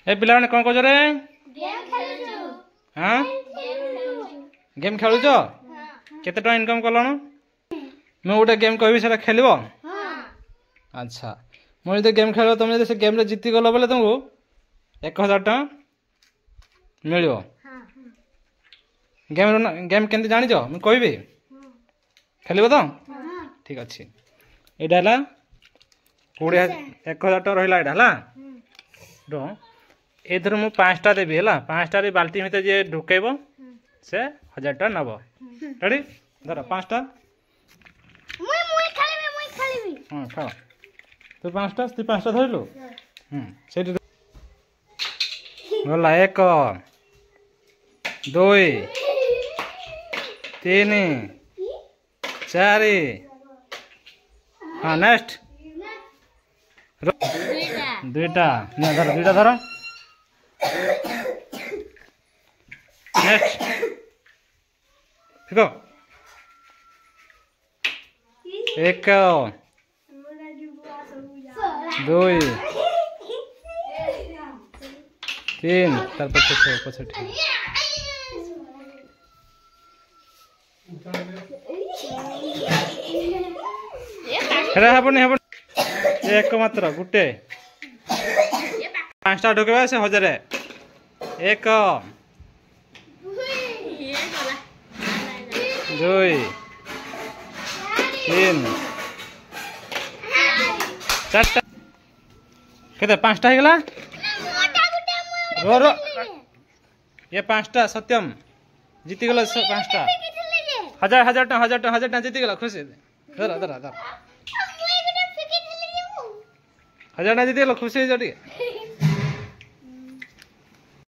ए पिला कौन कौच रे हाँ गेम खेलुच केते टका इनकम कलण मैं गोटे गेम कहबी से खेल अच्छा मुझे जो गेम खेल तुम से गेम रे जीती गल बोले तुमको 1000 टका मिल गेम केमती जान मुझे कहबी खेल तो ठीक अच्छे यहाँ 10,000 टका रहा है एथर मुझे 5टा देवी है 5टा बाल्टी भितर जी ढुकेब से 1000 टका नब रेडी धर 5टा हाँ खाओ तू 5टा धरलु से गला 1 2 3 4 हाँ नेक्स्ट 2टा धर 2टा धर नेक्स्ट ठीक 1 2 3 तार पछे हेबनी एक मात्र गुटे 5टा ढुकेबा से 1000 1 2 3 4टा केते 5टा हो गला रो ये 5टा सत्यम जीती गला 5टा 1000 टका जीती गला खुशी धर 1000 टका जीती गला खुशी हो